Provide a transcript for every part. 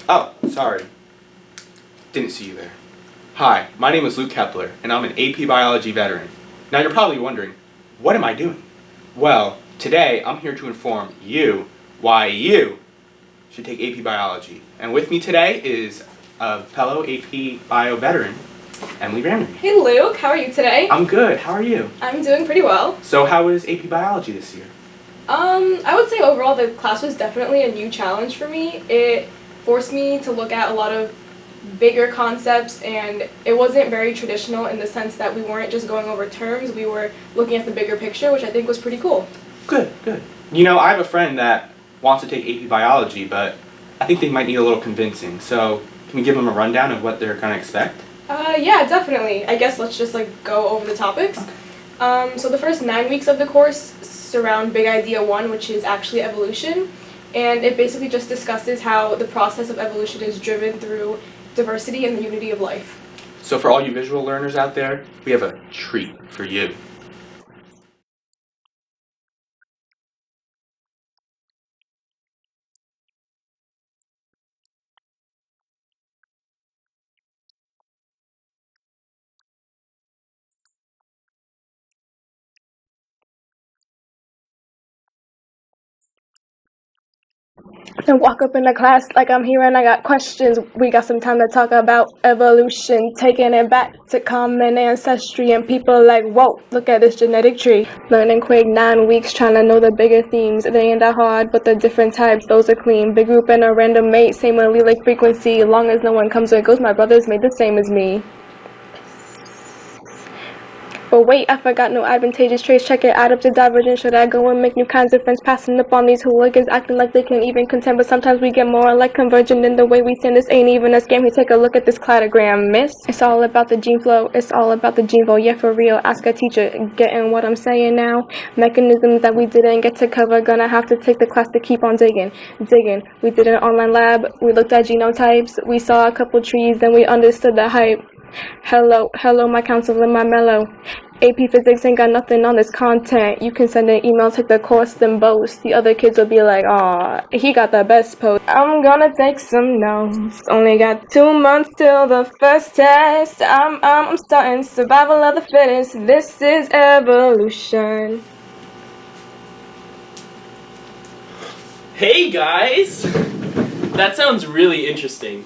Oh, sorry. Didn't see you there. Hi, my name is Luke Kepler, and I'm an AP Biology veteran. Now you're probably wondering, what am I doing? Well, today I'm here to inform you why you should take AP Biology. And with me today is a fellow AP Bio veteran, Emily Ramnarine. Hey Luke, how are you today? I'm good, how are you? I'm doing pretty well. So how was AP Biology this year? I would say overall the class was definitely a new challenge for me. It forced me to look at a lot of bigger concepts, and it wasn't very traditional in the sense that we weren't just going over terms, we were looking at the bigger picture, which I think was pretty cool. Good, good. You know, I have a friend that wants to take AP Biology, but I think they might need a little convincing. So can we give them a rundown of what they're going to expect? Yeah, definitely. I guess let's just go over the topics. Okay. So the first 9 weeks of the course surround Big Idea 1, which is actually evolution, and it basically just discusses how the process of evolution is driven through diversity and the unity of life. So for all you visual learners out there, we have a treat for you. And walk up in the class like I'm here and I got questions. We got some time to talk about evolution, taking it back to common ancestry, and people like, whoa, look at this genetic tree. Learning quick 9 weeks, trying to know the bigger themes. They ain't that hard, but the different types, those are clean. Big group and a random mate, same allelic frequency. Long as no one comes or goes, my brothers made the same as me. But wait, I forgot no advantageous traits. Check it, add up to divergence. Should I go and make new kinds of friends? Passing up on these hooligans, acting like they can even contend. But sometimes we get more like convergent in the way we send. This ain't even a scam. Here, take a look at this cladogram, miss. It's all about the gene flow. It's all about the gene flow. Yeah, for real. Ask a teacher. Getting what I'm saying now? Mechanisms that we didn't get to cover. Gonna have to take the class to keep on digging. We did an online lab. We looked at genotypes. We saw a couple trees. Then we understood the hype. Hello, my counselor, my mellow. AP Physics ain't got nothing on this content. You can send an email, take the course, then boast. The other kids will be like, aw, he got the best post. I'm gonna take some notes. Only got 2 months till the first test. I'm starting survival of the fittest. This is evolution. Hey guys! That sounds really interesting.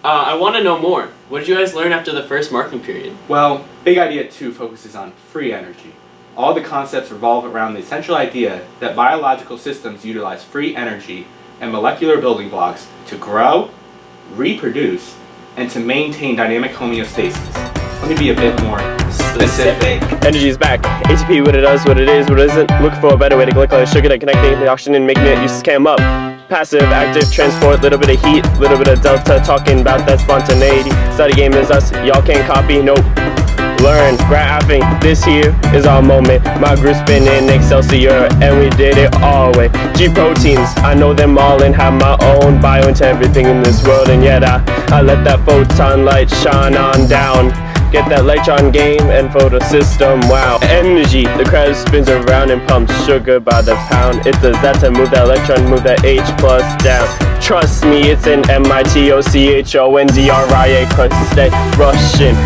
I want to know more. What did you guys learn after the first marking period? Well, Big Idea 2 focuses on free energy. All the concepts revolve around the essential idea that biological systems utilize free energy and molecular building blocks to grow, reproduce, and to maintain dynamic homeostasis. Let me be a bit more specific. Energy is back. ATP, what it does, what it is, what it isn't. Looking for a better way to glycolize sugar to connecting the oxygen and making it uses cam up. Passive, active, transport, little bit of heat, little bit of delta, talking about that spontaneity. Study game is us, y'all can't copy, nope. Learn, graphing, this here is our moment. My group's been in Excelsior, and we did it all way. G proteins, I know them all and have my own bio into everything in this world, and yet I let that photon light shine on down. Get that electron game and photosystem, wow. Energy, the crowd spins around and pumps sugar by the pound. It does that to move that electron, move that H plus down. Trust me, it's an mitochondria crusty Russian.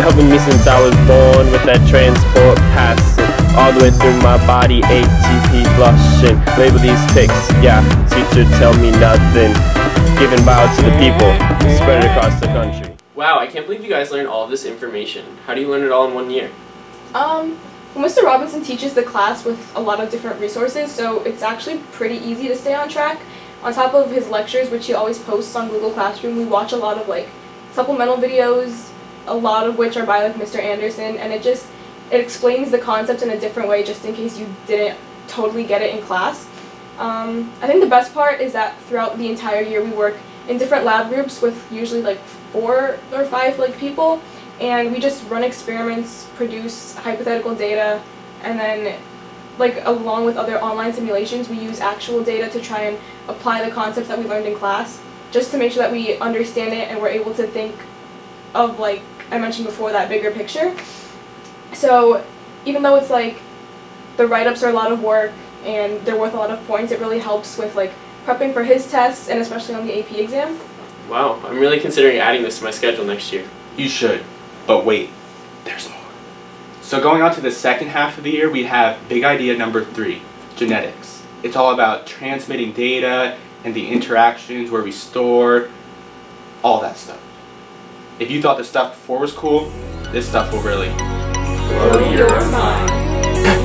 Helping me since I was born with that transport passing all the way through my body, ATP flushing. Label these pics, yeah, teacher tell me nothing. Giving bio to the people, spread it across the country. Wow, I can't believe you guys learned all of this information. How do you learn it all in 1 year? Well, Mr. Robinson teaches the class with a lot of different resources, so it's actually pretty easy to stay on track. On top of his lectures, which he always posts on Google Classroom, we watch a lot of supplemental videos, a lot of which are by Mr. Anderson, and it explains the concept in a different way just in case you didn't totally get it in class. I think the best part is that throughout the entire year we work in different lab groups with usually 4 or 5 people, and we just run experiments, produce hypothetical data, and then along with other online simulations we use actual data to try and apply the concepts that we learned in class, just to make sure that we understand it and we're able to think of, I mentioned before, that bigger picture. So even though it's the write-ups are a lot of work and they're worth a lot of points, it really helps with prepping for his tests and especially on the AP exam. Wow, I'm really considering adding this to my schedule next year. You should, but wait, there's more. So going on to the second half of the year, we have big idea number 3, genetics. It's all about transmitting data and the interactions where we store, all that stuff. If you thought the stuff before was cool, this stuff will really blow your mind.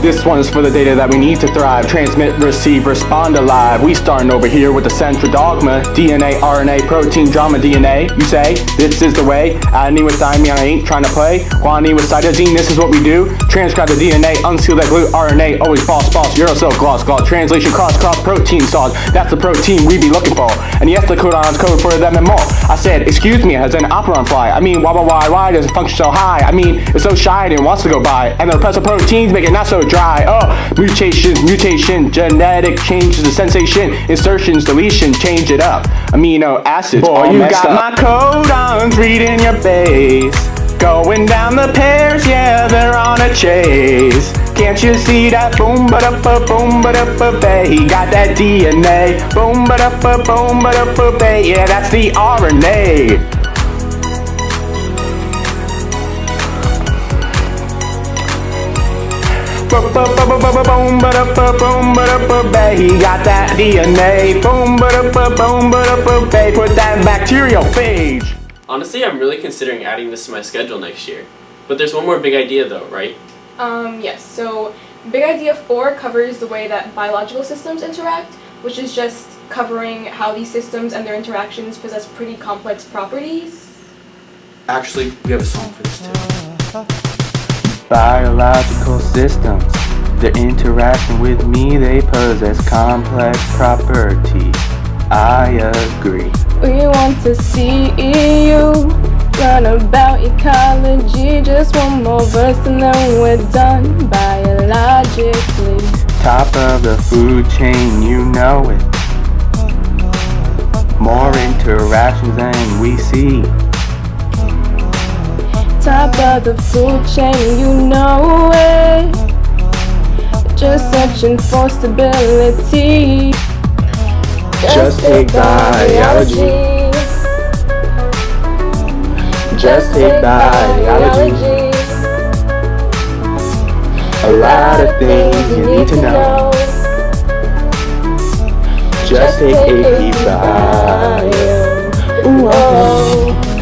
This one is for the data that we need to thrive. Transmit, receive, respond alive. We starting over here with the central dogma. DNA, RNA, protein, drama, DNA. You say, this is the way. Adenine with thymine, I ain't trying to play. Guanine with cytosine, this is what we do. Transcribe the DNA, unseal that glue, RNA, always boss, Eurocell, gloss, translation, cross, protein sauce. That's the protein we be looking for. And yes, the codon's code for them and more. I said, excuse me, as an operon fly. I mean, why does it function so high? I mean, it's so shy and wants to go by. And the repressive proteins make it not so dry. Oh, mutations, mutation, genetic changes, the sensation, insertions, deletion, change it up. Amino acids, boy, you got my codons reading your base. Going down the pairs, yeah, they're on a chase. Can't you see that? Boom, ba-da-ba, he got that DNA. Boom, ba-da-ba, yeah, that's the RNA. Boom, he got that DNA. Boom, put that in bacteriophage. Honestly, I'm really considering adding this to my schedule next year. But there's one more big idea though, right? Yes, so big idea 4 covers the way that biological systems interact, which is just covering how these systems and their interactions possess pretty complex properties. Actually, we have a song for this too. Biological systems, their interaction with me, they possess complex properties. I agree. We want to see you learn about ecology. Just one more verse and then we're done biologically. Top of the food chain, you know it. More interactions than we see. Top of the food chain, you know it. Just searching for stability. Just take biology. Just take biology. A lot of things you need to know. Just take AP Bio. Ooh, oh.